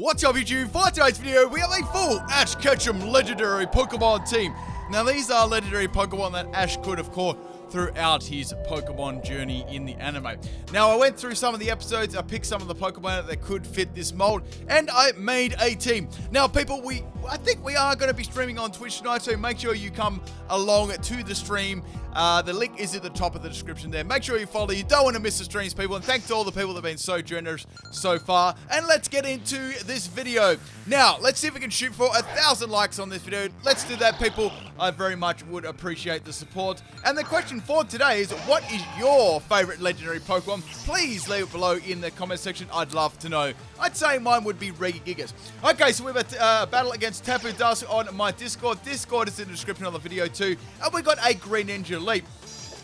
What's up YouTube? For today's video, we have a full Ash Ketchum Legendary Pokemon team. Now these are legendary Pokemon that Ash could have caught throughout his Pokemon journey in the anime. Now I went through some of the episodes, I picked some of the Pokemon that could fit this mold, and I made a team. Now people, I think we are going to be streaming on Twitch tonight, so make sure you come along to the stream. The link is at the top of the description there. Make sure you follow. You don't want to miss the streams, people. And thanks to all the people that have been so generous so far. And let's get into this video. Now, let's see if we can shoot for 1,000 likes on this video. Let's do that, people. I very much would appreciate the support. And the question for today is, what is your favorite legendary Pokemon? Please leave it below in the comment section. I'd love to know. I'd say mine would be Regigigas. Okay, so we have a battle against Tapu Dust on my Discord. Discord is in the description of the video too. And we got a Greninja Leap.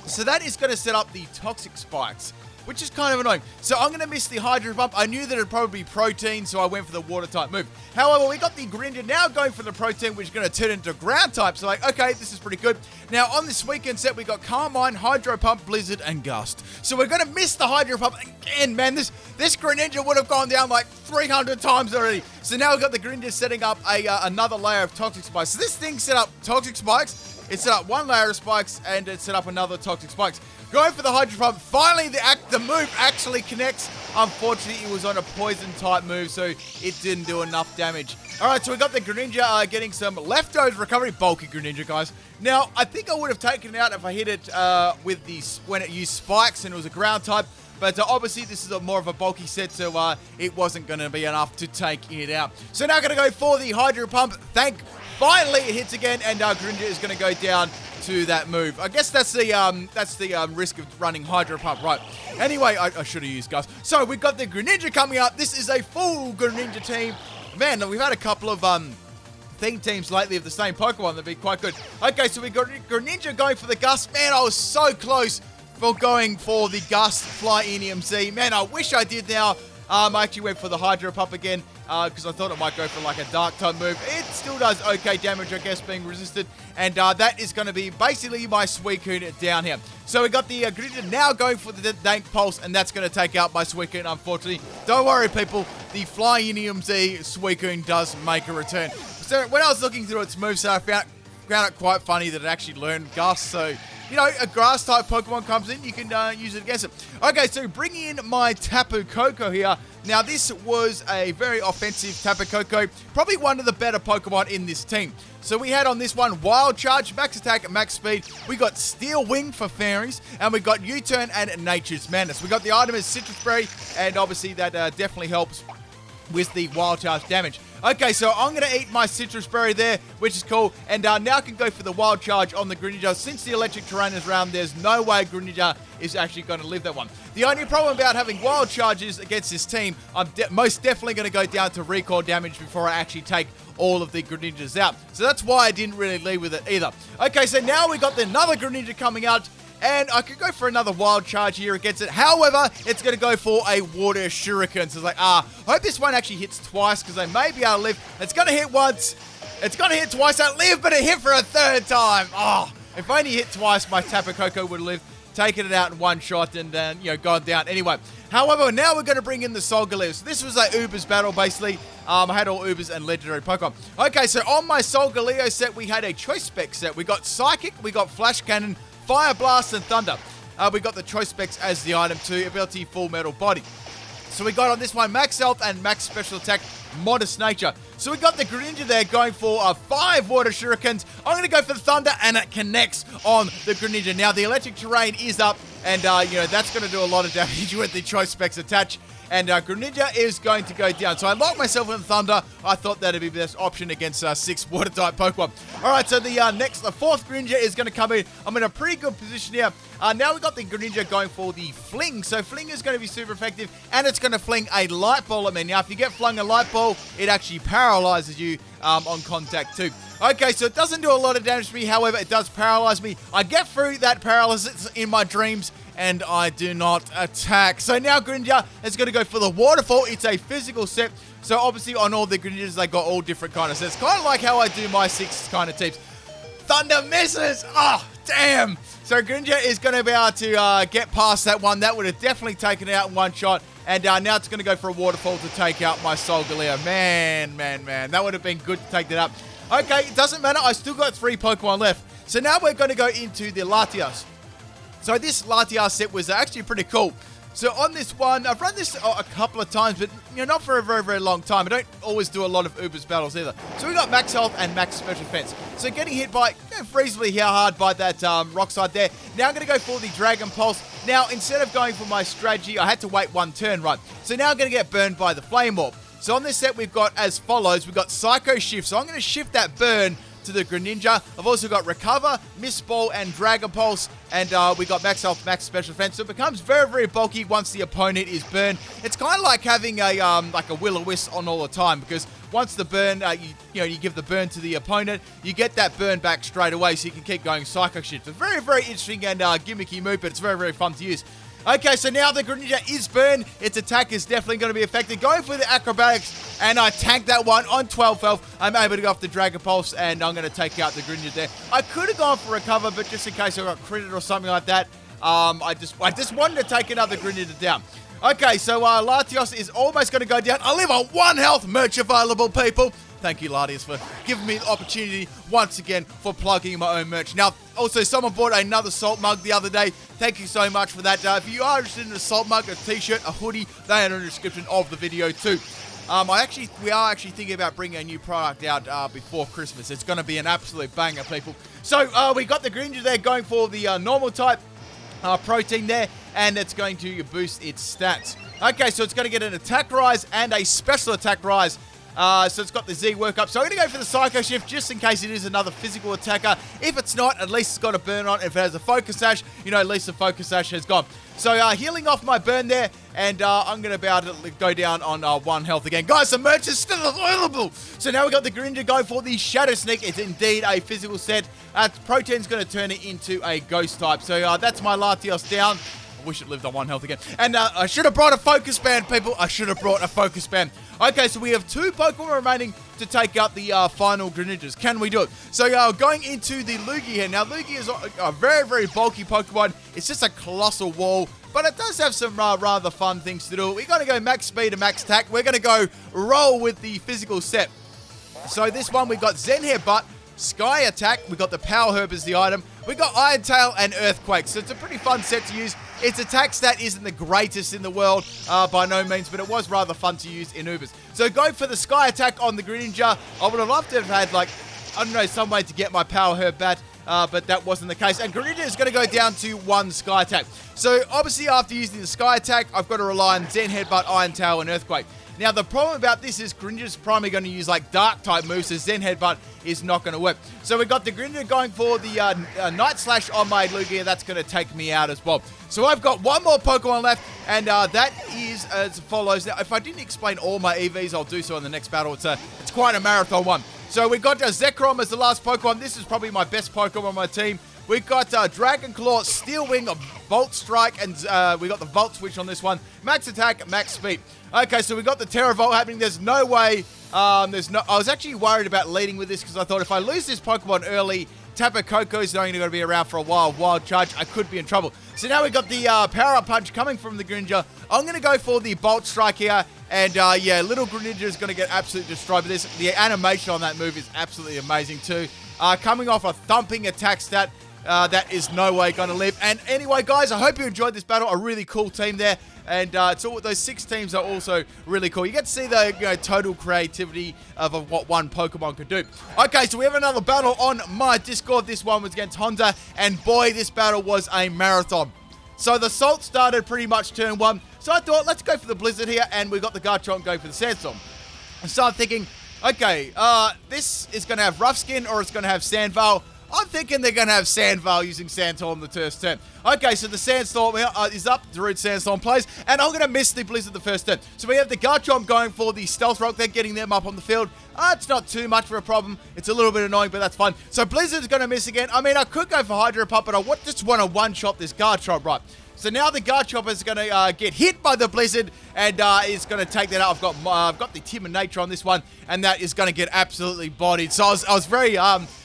So that is going to set up the Toxic Spikes, which is kind of annoying. So I'm going to miss the Hydro Pump. I knew that it'd probably be Protein, so I went for the Water type move. However, we got the Greninja now going for the Protein, which is going to turn into Ground type. So like, okay, this is pretty good. Now on this weekend set, we got Carmine, Hydro Pump, Blizzard, and Gust. So we're going to miss the Hydro Pump again, man. This Greninja would have gone down like 300 times already. So now we've got the Greninja setting up another layer of Toxic Spikes. So this thing set up Toxic Spikes. It set up one layer of spikes, and it set up another Toxic Spikes. Going for the Hydro Pump. Finally, the move actually connects. Unfortunately, it was on a Poison type move, so it didn't do enough damage. Alright, so we got the Greninja getting some leftovers recovery. Bulky Greninja, guys. Now, I think I would have taken it out if I hit it when it used spikes and it was a ground type. But obviously, this is more of a bulky set, so it wasn't going to be enough to take it out. So now I'm going to go for the Hydro Pump. Finally, it hits again, and Greninja is going to go down to that move. I guess that's the risk of running Hydro Pump, right? Anyway, I should have used Gust. So we've got the Greninja coming up. This is a full Greninja team. Man, we've had a couple of theme teams lately of the same Pokemon that'd be quite good. Okay, so we got Greninja going for the Gust. Man, I was so close for going for the Gust Fly in EMC. Man, I wish I did now. I actually went for the Hydro Pump again because I thought it might go for like a Dark type move. It still does okay damage, I guess, being resisted. And that is going to be basically my Suicune down here. So we got the Greninja now going for the Dank Pulse, and that's going to take out my Suicune, unfortunately. Don't worry, people. The Fly in EMC Suicune does make a return. So when I was looking through its moveset, I found it quite funny that it actually learned Gust. So, you know, a grass type Pokemon comes in, you can use it against it. Okay, so bringing in my Tapu Koko here. Now, this was a very offensive Tapu Koko. Probably one of the better Pokemon in this team. So we had on this one Wild Charge, Max Attack, Max Speed. We got Steel Wing for Fairies, and we got U-Turn and Nature's Madness. We got the item as Citrus Berry, and obviously that definitely helps with the Wild Charge damage. Okay, so I'm going to eat my Citrus Berry there, which is cool. And now I can go for the Wild Charge on the Greninja. Since the Electric Terrain is around, there's no way Greninja is actually going to live that one. The only problem about having Wild Charges against this team, I'm most definitely going to go down to recoil damage before I actually take all of the Greninjas out. So that's why I didn't really lead with it either. Okay, so now we got another Greninja coming out. And I could go for another Wild Charge here against it. However, it's going to go for a Water Shuriken. So it's like, I hope this one actually hits twice because I may be able to live. It's going to hit once. It's going to hit twice. I live, but it hit for a third time. Oh, if I only hit twice, my Tapu Koko would live. Taking it out in one shot and then, gone down. Anyway, however, now we're going to bring in the Solgaleo. So this was a Ubers battle, basically. I had all Ubers and Legendary Pokemon. Okay, so on my Solgaleo set, we had a Choice Spec set. We got Psychic, we got Flash Cannon, Fire Blast, and Thunder. We got the Choice Specs as the item too. Ability Full Metal Body. So we got on this one Max Health and Max Special Attack, Modest Nature. So we got the Greninja there going for 5 Water Shurikens. I'm going to go for the Thunder, and it connects on the Greninja. Now the Electric Terrain is up, and that's going to do a lot of damage with the Choice Specs attached. And Greninja is going to go down. So I locked myself in Thunder. I thought that'd be the best option against 6 Water-type Pokemon. Alright, so the fourth Greninja is going to come in. I'm in a pretty good position here. Now we've got the Greninja going for the Fling. So Fling is going to be super effective, and it's going to fling a Light Ball at me. Now, if you get flung a Light Ball, it actually paralyzes you on contact too. Okay, so it doesn't do a lot of damage to me. However, it does paralyze me. I get through that paralysis in my dreams, and I do not attack. So now Greninja is going to go for the Waterfall. It's a physical set. So obviously on all the Greninjas, they got all different kind of sets. Kind of like how I do my 6 kind of teams. Thunder misses. Oh, damn. So Greninja is going to be able to get past that one. That would have definitely taken it out in one shot. And now it's going to go for a waterfall to take out my Solgaleo. Man. That would have been good to take that up. Okay, it doesn't matter. I still got 3 Pokemon left. So now we're going to go into the Latias. So this Latias set was actually pretty cool. So on this one, I've run this a couple of times, but not for a very long time. I don't always do a lot of Ubers battles either. So we got max health and max special defense. So getting hit by reasonably hard by that rock side there. Now I'm going to go for the Dragon Pulse. Now instead of going for my strategy, I had to wait 1 turn, right? So now I'm going to get burned by the Flame Orb. So on this set, we've got as follows. We've got Psycho Shift. So I'm going to shift that burn to the Greninja. I've also got Recover, Mist Ball, and Dragon Pulse. And we got Max Health, Max Special Defense. So it becomes very bulky once the opponent is burned. It's kind of like having a like a Will-O-Wisp on all the time, because once the burn, you give the burn to the opponent, you get that burn back straight away, so you can keep going Psycho Shift. It's very interesting and gimmicky move, but it's very fun to use. Okay, so now the Greninja is burned. Its attack is definitely going to be affected. Going for the Acrobatics, and I tanked that one on 12 health. I'm able to go off the Dragon Pulse, and I'm going to take out the Greninja there. I could have gone for Recover, but just in case I got critted or something like that, I just wanted to take another Greninja down. Okay, so Latios is almost going to go down. I live on 1 health. Merch available, people. Thank you, Latios, for giving me the opportunity once again for plugging my own merch. Now, also, someone bought another salt mug the other day. Thank you so much for that. If you are interested in a salt mug, a t-shirt, a hoodie, they are in the description of the video too. We are actually thinking about bringing a new product out before Christmas. It's going to be an absolute banger, people. So, we got the Greninja there going for the normal type protein there, and it's going to boost its stats. Okay, so it's going to get an attack rise and a special attack rise. So it's got the Z work up. So I'm going to go for the Psycho Shift just in case it is another physical attacker. If it's not, at least it's got a burn on. If it has a Focus Sash, at least the Focus Sash has gone. So healing off my burn there, and I'm going to be able to go down on 1 health again. Guys, the merch is still available. So now we got the Greninja going for the Shadow Sneak. It's indeed a physical set. Protein's going to turn it into a Ghost type. So that's my Latios down. I wish it lived on 1 health again. And I should have brought a Focus Band, people. I should have brought a Focus Band. Okay, so we have 2 Pokemon remaining to take out the final Greninjas. Can we do it? So going into the Lugia here. Now, Lugia is a very bulky Pokemon. It's just a colossal wall, but it does have some rather fun things to do. We're going to go max speed and max attack. We're going to go roll with the physical set. So this one, we got Zen Headbutt, Sky Attack. We got the Power Herb as the item. We got Iron Tail and Earthquake. So it's a pretty fun set to use. Its attack stat isn't the greatest in the world by no means, but it was rather fun to use in Ubers. So go for the Sky Attack on the Greninja. I would have loved to have had, some way to get my Power Herb back, but that wasn't the case. And Greninja is going to go down to 1 Sky Attack. So obviously after using the Sky Attack, I've got to rely on Zen Headbutt, Iron Tail, and Earthquake. Now, the problem about this is Greninja's primarily going to use Dark type moves, so Zen Headbutt is not going to work. So we got the Greninja going for the Night Slash on my Lugia. That's going to take me out as well. So I've got 1 more Pokemon left, and that is as follows. Now, if I didn't explain all my EVs, I'll do so in the next battle. It's quite a marathon one. So we got Zekrom as the last Pokemon. This is probably my best Pokemon on my team. We got Dragon Claw, Steel Wing, Volt Strike, and we got the Volt Switch on this one. Max attack, max speed. Okay, so we got the Terra Volt happening. There's no way. I was actually worried about leading with this because I thought if I lose this Pokemon early, Tapu Koko is only going to be around for a while. Wild Charge, I could be in trouble. So now we got the Power Up Punch coming from the Greninja. I'm going to go for the Bolt Strike here. And little Greninja is going to get absolutely destroyed. But the animation on that move is absolutely amazing too. Coming off a thumping attack stat. That is no way going to live. And anyway, guys, I hope you enjoyed this battle. A really cool team there. And those 6 teams are also really cool. You get to see the total creativity of what one Pokemon could do. Okay, so we have another battle on my Discord. This one was against Honda. And boy, this battle was a marathon. So the Salt started pretty much turn 1. So I thought, let's go for the Blizzard here. And we got the Garchomp going for the Sandstorm. I started thinking, okay, this is going to have Rough Skin or it's going to have Sandvale. I'm thinking they're going to have Sandvale using Sandstorm the first turn. Okay, so the Sandstorm is up. Darude Sandstorm plays. And I'm going to miss the Blizzard the first turn. So we have the Garchomp going for the Stealth Rock. They're getting them up on the field. It's not too much of a problem. It's a little bit annoying, but that's fine. So Blizzard's going to miss again. I mean, I could go for Hydro Pump, but I just want to one-shot this Garchomp, right? So now the Garchomp is going to get hit by the Blizzard and is going to take that out. I've got the Timid Nature on this one, and that is going to get absolutely bodied. So I was very...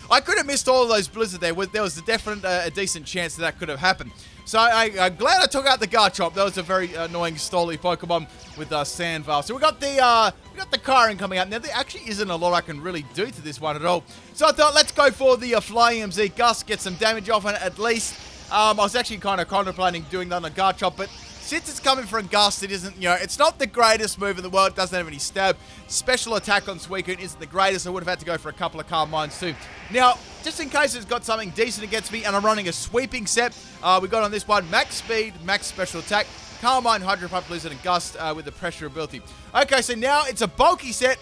I could have missed all of those Blizzard there. There was a definite, a decent chance that could have happened. So I'm glad I took out the Garchomp. That was a very annoying Stoli Pokemon with Sandvale. So we got the Kyurem coming out. Now there actually isn't a lot I can really do to this one at all. So I thought let's go for the Flying MZ Gust, get some damage off on it at least. I was actually kind of contemplating doing that on a Garchomp, but since it's coming from Gust, it isn't, it's not the greatest move in the world. It doesn't have any stab. Special attack on Suicune isn't the greatest. I would have had to go for a couple of Calm Minds too. Now, just in case it's got something decent against me and I'm running a sweeping set, we got on this one Max Speed, Max Special Attack, Calm Mind, Hydro Pump, Blizzard, and Gust with the Pressure ability. Okay, so now it's a bulky set,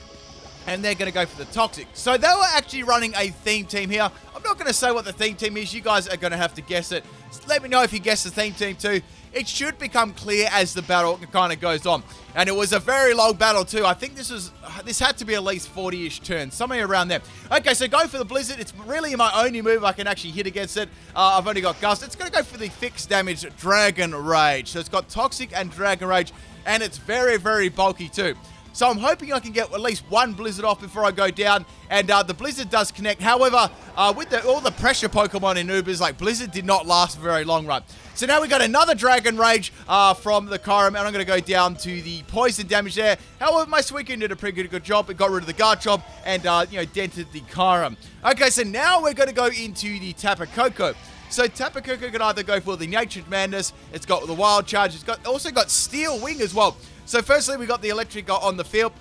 and they're going to go for the Toxic. So they were actually running a theme team here. I'm not going to say what the theme team is. You guys are going to have to guess it. Let me know if you guess the theme team too. It should become clear as the battle kind of goes on. And it was a very long battle too. I think this had to be at least 40-ish turns, somewhere around there. Okay, so go for the Blizzard. It's really my only move I can actually hit against it. I've only got Gust. It's going to go for the fixed damage Dragon Rage. So it's got Toxic and Dragon Rage, and it's very, very bulky too. So I'm hoping I can get at least one Blizzard off before I go down. And the Blizzard does connect. However, with all the pressure Pokemon in Ubers, like Blizzard did not last a very long run. So now we got another Dragon Rage from the Kyurem, and I'm going to go down to the poison damage there. However, my Suicune did a pretty good job. It got rid of the Garchomp and, dented the Kyurem. Okay, so now we're going to go into the Tapu Koko. So Tapu Koko can either go for the Nature's Madness, it's got the Wild Charge, it's also got Steel Wing as well. So firstly, we got the Electric on the field.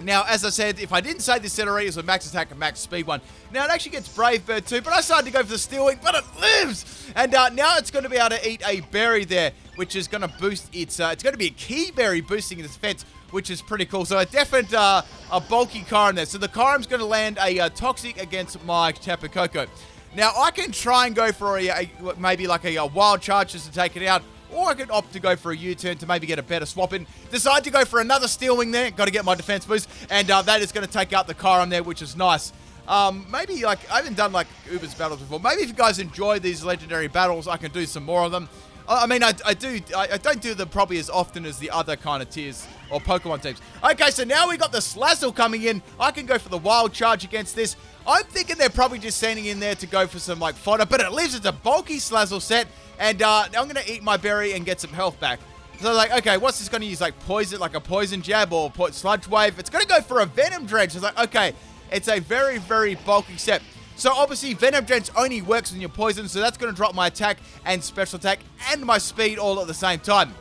Now, as I said, if I didn't say this set already, it's a Max Attack and Max Speed one. Now, it actually gets Brave Bird too, but I decided to go for the Steel Wing, but it lives! And now it's going to be able to eat a berry there, which is going to boost its... it's going to be a Key Berry boosting its defense, which is pretty cool. So a definite, a bulky Kyurem there. So the Kyurem's going to land a Toxic against my Tapu Koko. Now, I can try and go for maybe like a Wild Charge just to take it out, or I could opt to go for a U-turn to maybe get a better swap in. Decide to go for another Steel Wing there. Got to get my defense boost. And that is going to take out the Kyurem there, which is nice. Maybe I haven't done Uber's battles before. Maybe if you guys enjoy these legendary battles, I can do some more of them. I mean, I don't do them probably as often as the other kind of tiers or Pokemon teams. Okay, so now we got the Slazzle coming in. I can go for the Wild Charge against this. I'm thinking they're probably just standing in there to go for some fodder, but it lives. It's a bulky Slazzle set, and I'm going to eat my berry and get some health back. So okay, what's this going to use? Poison, like a Poison Jab or Sludge Wave? It's going to go for a Venom Drench. So it's okay, it's a very, very bulky set. So obviously Venom Drench only works when you're poisoned, so that's going to drop my attack and special attack and my speed all at the same time.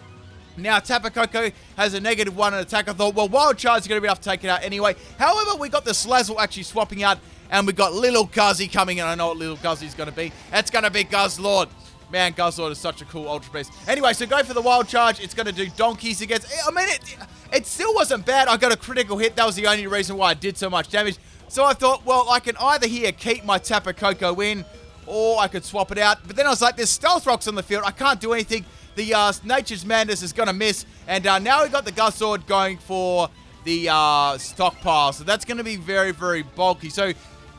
Now, Tapu Koko has a -1 in attack. I thought, well, Wild Charge is going to be enough to take it out anyway. However, we got the Slazzle actually swapping out, and we got Little Guzzy coming in. I know what Little Guzzy is going to be. It's going to be Guzzlord. Man, Guzzlord is such a cool Ultra Beast. Anyway, so go for the Wild Charge. It's going to do donkeys against... I mean, it still wasn't bad. I got a critical hit. That was the only reason why I did so much damage. So I thought, well, I can either here keep my Tapu Koko in, or I could swap it out. But then I was like, there's Stealth Rocks on the field. I can't do anything. The Nature's Madness is going to miss. And now we got the Guzzlord going for the stockpile. So that's going to be very, very bulky. So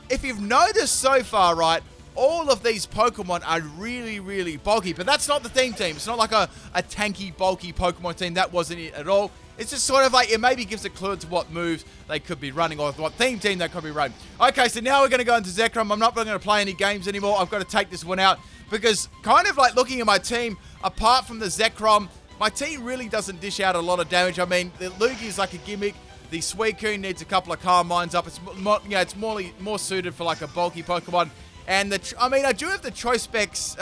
if you've noticed so far, right, all of these Pokemon are really, really bulky. But that's not the theme team. It's not like a tanky, bulky Pokemon team. That wasn't it at all. It's just sort of it maybe gives a clue to what moves they could be running or what theme team they could be running. Okay, so now we're going to go into Zekrom. I'm not going to play any games anymore. I've got to take this one out because kind of looking at my team, apart from the Zekrom, my team really doesn't dish out a lot of damage. I mean, the Lugia is like a gimmick. The Suicune needs a couple of Calm Minds up. It's more suited for a bulky Pokemon. And I do have the Choice Specs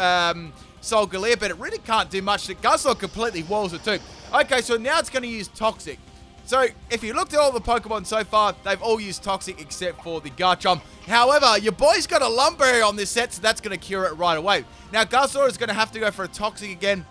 Solgaleo, but it really can't do much. The Guzzlord completely walls it too. Okay, so now it's going to use Toxic. So if you looked at all the Pokemon so far, they've all used Toxic except for the Garchomp. However, your boy's got a Lumberry on this set, so that's going to cure it right away. Now, Guzzlord is going to have to go for a Toxic again,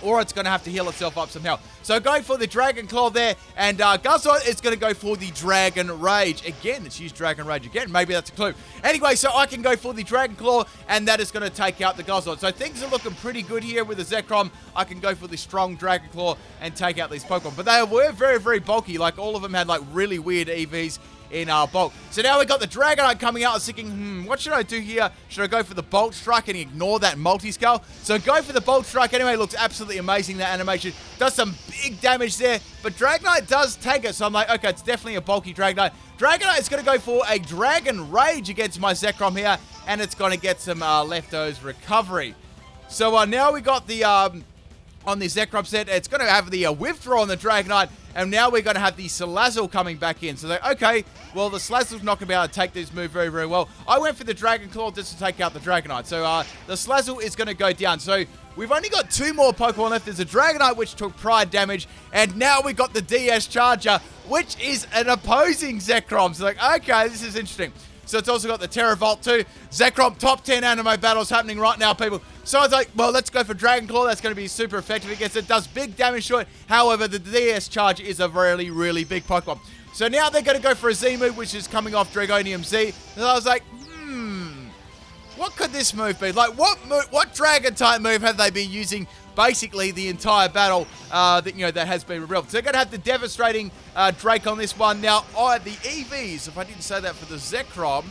or it's going to have to heal itself up somehow. So going for the Dragon Claw there, and Guzzlord is going to go for the Dragon Rage. Again, it's used Dragon Rage again. Maybe that's a clue. Anyway, so I can go for the Dragon Claw, and that is going to take out the Guzzlord. So things are looking pretty good here with the Zekrom. I can go for the strong Dragon Claw and take out these Pokemon. But they were very, very bulky. All of them had really weird EVs in bulk. So now we got the Dragonite coming out. I was thinking, what should I do here? Should I go for the Bolt Strike and ignore that Multi-Scale? So go for the Bolt Strike anyway. Looks absolutely amazing, that animation. Does some big damage there, but Dragonite does take it. So I'm like, okay, it's definitely a bulky Dragonite. Dragonite is going to go for a Dragon Rage against my Zekrom here, and it's going to get some leftovers recovery. So now we got the, on the Zekrom set, it's going to have the Withdraw on the Dragonite, and now we're going to have the Salazzle coming back in. So, okay, well, the Salazzle's not going to be able to take this move very, very well. I went for the Dragon Claw just to take out the Dragonite. So, the Salazzle is going to go down. So, we've only got 2 more Pokemon left. There's a Dragonite, which took Pride damage, and now we got the DS Charger, which is an opposing Zekrom. So, okay, this is interesting. So it's also got the Terravolt too. Zekrom, top 10 anime battles happening right now, people. So I was like, well, let's go for Dragon Claw. That's going to be super effective against it. Does big damage to it. However, the DS Charge is a really, really big Pokemon. So now they're going to go for a Z move, which is coming off Dragonium Z. And I was like, what could this move be? Like, what Dragon type move have they been using basically the entire battle that has been revealed? So they're going to have the Devastating Drake on this one. Now, the EVs, if I didn't say that for the Zekrom,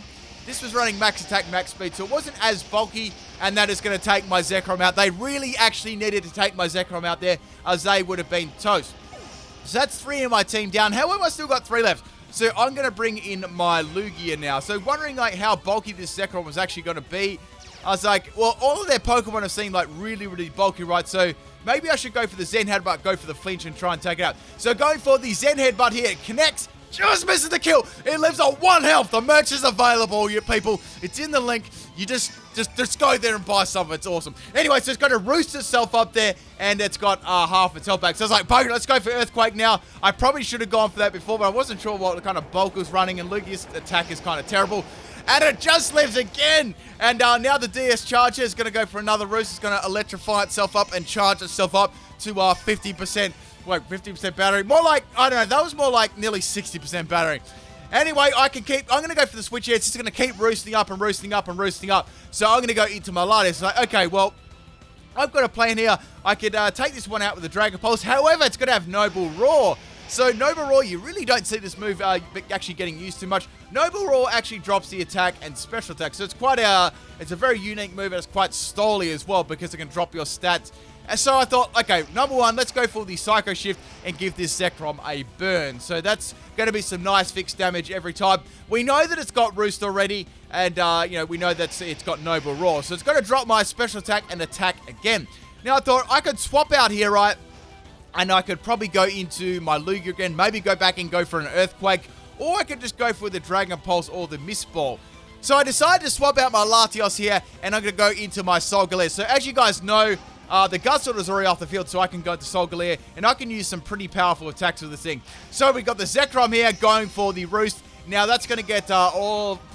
this was running max attack, max speed, so it wasn't as bulky, and that is going to take my Zekrom out. They really actually needed to take my Zekrom out there, as they would have been toast. So that's 3 in my team down. However, I still got 3 left. So I'm going to bring in my Lugia now. So wondering like how bulky this Zekrom was actually going to be. I was like, well, all of their Pokemon have seemed like really, really bulky, right? So maybe I should go for the Zen Headbutt, go for the flinch and try and take it out. So going for the Zen Headbutt here, it connects, just misses the kill. It lives on 1 health. The merch is available, you people. It's in the link. You just go there and buy some. It's awesome. Anyway, so it's going to roost itself up there, and it's got half its health back. So I was like, Poké, let's go for Earthquake now. I probably should have gone for that before, but I wasn't sure what kind of bulk was running, and Lugia's attack is kind of terrible. And it just lives again. And now the DS Charger is going to go for another roost. It's going to electrify itself up and charge itself up to 50%. Wait, 50% battery. More like, I don't know, that was more like nearly 60% battery. Anyway, I'm going to go for the switch here. It's just going to keep roosting up and roosting up and roosting up. So I'm going to go into my Latias. Like, okay, well, I've got a plan here. I could take this one out with the Dragon Pulse. However, it's going to have Noble Roar. So Noble Roar, you really don't see this move actually getting used too much. Noble Roar actually drops the attack and special attack. So it's quite it's a very unique move, and it's quite stally as well because it can drop your stats. And so I thought, okay, number 1, let's go for the Psycho Shift and give this Zekrom a burn. So that's going to be some nice fixed damage every time. We know that it's got Roost already, and we know that it's got Noble Roar. So it's going to drop my special attack and attack again. Now I thought I could swap out here, right? And I could probably go into my Lugia again, maybe go back and go for an Earthquake, or I could just go for the Dragon Pulse or the Mist Ball. So I decided to swap out my Latios here, and I'm going to go into my Solgaleo. So as you guys know, the Guzzlord is already off the field, so I can go to Solgaleo, and I can use some pretty powerful attacks with this thing. So we got the Zekrom here going for the Roost. Now that's going to get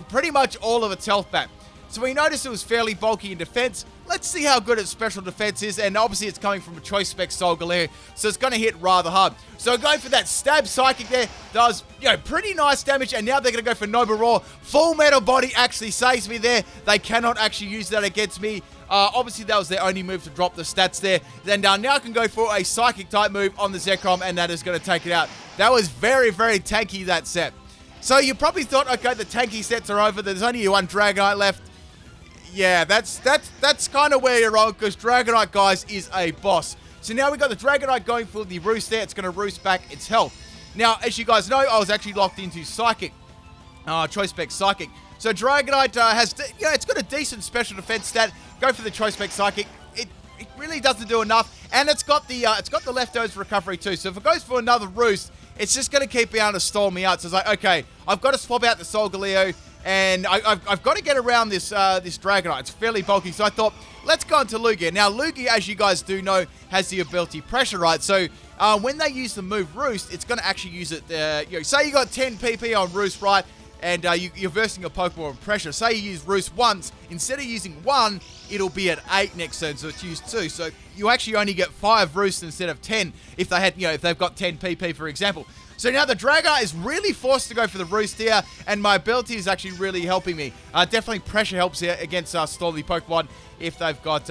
pretty much all of its health back. So we noticed it was fairly bulky in defense. Let's see how good its special defense is, and obviously it's coming from a Choice Spec Solgaleo, so it's going to hit rather hard. So going for that Stab Psychic there does, pretty nice damage, and now they're going to go for Noble Roar. Full Metal Body actually saves me there. They cannot actually use that against me. Obviously, that was their only move to drop the stats there. Then now I can go for a Psychic type move on the Zekrom, and that is going to take it out. That was very, very tanky, that set. So you probably thought, okay, the tanky sets are over. There's only 1 Dragonite left. Yeah, that's kind of where you're wrong, because Dragonite, guys, is a boss. So now we've got the Dragonite going for the Roost there. It's going to roost back its health. Now, as you guys know, I was actually locked into Psychic. Choice Spec Psychic. So Dragonite has, it's got a decent special defense stat. Go for the Choice Spec Psychic. It really doesn't do enough. And it's got the leftovers recovery too. So if it goes for another Roost, it's just going to keep being able to stall me out. So it's like, okay, I've got to swap out the Solgaleo. And I've got to get around this Dragonite. It's fairly bulky, so I thought, let's go into Lugia. Now, Lugia, as you guys do know, has the ability Pressure, right? So, when they use the move Roost, it's going to actually use it, say you got 10 PP on Roost, right? And you're versing your Pokemon with Pressure. Say you use Roost once, instead of using 1, it'll be at 8 next turn, so it's used 2. So, you actually only get 5 Roosts instead of 10 if they had, if they've got 10 PP, for example. So now the Dragonite is really forced to go for the Roost here, and my ability is actually really helping me. Definitely Pressure helps here against Stally Pokemon if they've got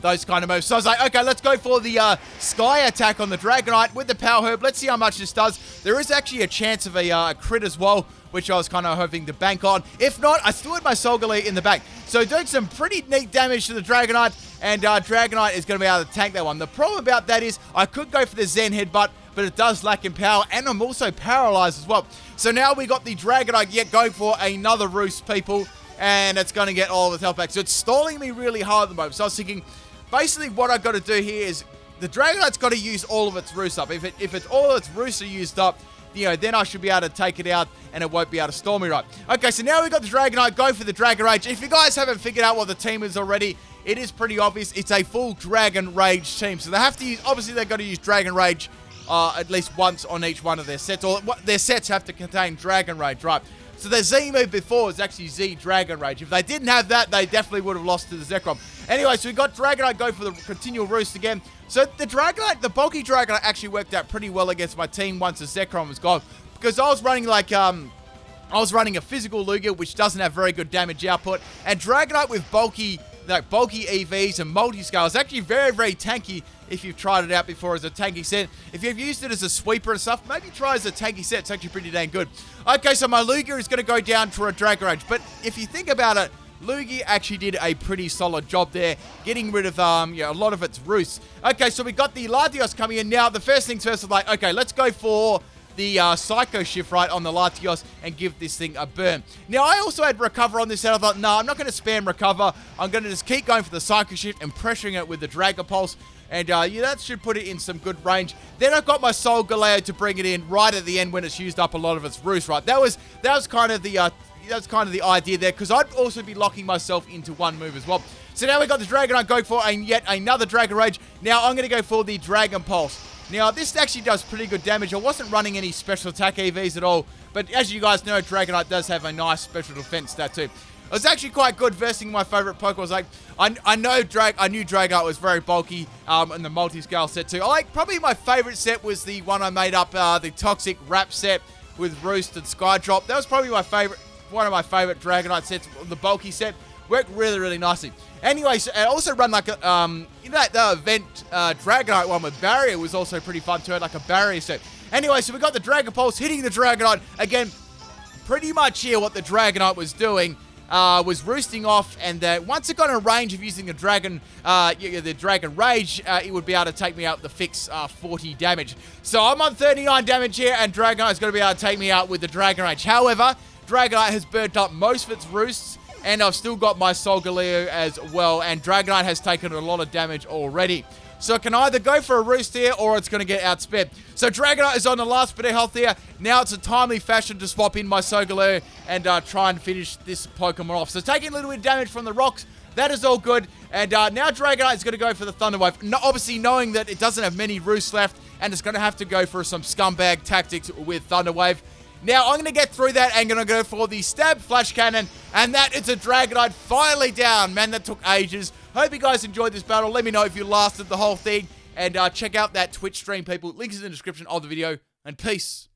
those kind of moves. So I was like, okay, let's go for the Sky attack on the Dragonite with the Power Herb. Let's see how much this does. There is actually a chance of a crit as well, which I was kind of hoping to bank on. If not, I still had my Solgaleo in the back. So doing some pretty neat damage to the Dragonite, and Dragonite is going to be able to tank that one. The problem about that is I could go for the Zen Headbutt, but it does lack in power, and I'm also paralyzed as well. So now we got the Dragonite yet going for another Roost, people. and it's going to get all of its health back. So it's stalling me really hard at the moment. So I was thinking, basically what I've got to do here is the Dragonite's got to use all of its roosts up. If it's all of its roosts are used up, then I should be able to take it out and it won't be able to stall me right. Okay, so now we've got the Dragonite. Go for the Dragon Rage. If you guys haven't figured out what the team is already, it is pretty obvious. It's a full Dragon Rage team. So they have to use, obviously they've got to use Dragon Rage at least once on each one of their sets. Or their sets have to contain Dragon Rage, right? So their Z move before is actually Z Dragon Rage. If they didn't have that, they definitely would have lost to the Zekrom. Anyway, so we got Dragonite go for the continual roost again. So the Dragonite, the bulky Dragonite actually worked out pretty well against my team once the Zekrom was gone. Because I was running like, I was running a physical Lugia, which doesn't have very good damage output. And Dragonite with bulky EVs and multi-scale is actually very, very tanky if you've tried it out before as a tanky set. If you've used it as a sweeper and stuff, maybe try as a tanky set. It's actually pretty dang good. Okay, so my Lugia is going to go down for a Dragon Rage. But if you think about it, Lugia actually did a pretty solid job there, getting rid of a lot of its roosts. Okay, so we got the Latios coming in. Now, the first things first is like, okay, let's go for the Psycho Shift right on the Latios and give this thing a burn. Now, I also had Recover on this set. I thought, no, I'm not going to spam Recover. I'm going to just keep going for the Psycho Shift and pressuring it with the Dragon Pulse. And that should put it in some good range. Then I've got my Soul Galeo to bring it in right at the end when it's used up a lot of its roost, right? That was kind of the idea there, because I'd also be locking myself into one move as well. So now we've got the Dragonite go for yet another Dragon Rage. Now I'm going to go for the Dragon Pulse. Now, this actually does pretty good damage. I wasn't running any special attack EVs at all, but as you guys know, Dragonite does have a nice special defense stat too. It was actually quite good versing my favorite Pokemon. I was like, I knew Dragonite was very bulky in the multi-scale set too. Probably my favorite set was the one I made up, the Toxic Wrap set with Roost and Skydrop. That was probably one of my favorite Dragonite sets, the bulky set. Worked really, really nicely. Anyway, so I also run like a, the event Dragonite one with Barrier was also pretty fun too, like a Barrier set. Anyway, so we got the Dragon Pulse hitting the Dragonite. Again, pretty much here what the Dragonite was doing was roosting off, and once it got in range of using the Dragon Rage, it would be able to take me out with the fix 40 damage. So I'm on 39 damage here, and Dragonite's going to be able to take me out with the Dragon Rage. However, Dragonite has burnt up most of its roosts, and I've still got my Solgaleo as well, and Dragonite has taken a lot of damage already. So it can either go for a roost here, or it's going to get outsped. So Dragonite is on the last bit of health here. Now it's a timely fashion to swap in my Solgaleo and try and finish this Pokemon off. So taking a little bit of damage from the rocks, that is all good. And now Dragonite is going to go for the Thunder Wave. Obviously knowing that it doesn't have many roosts left, and it's going to have to go for some scumbag tactics with Thunder Wave. Now, I'm going to get through that and going to go for the Stab Flash Cannon, and that is a Dragonite finally down. Man, that took ages. Hope you guys enjoyed this battle. Let me know if you lasted the whole thing, and check out that Twitch stream, people. Link is in the description of the video, and peace.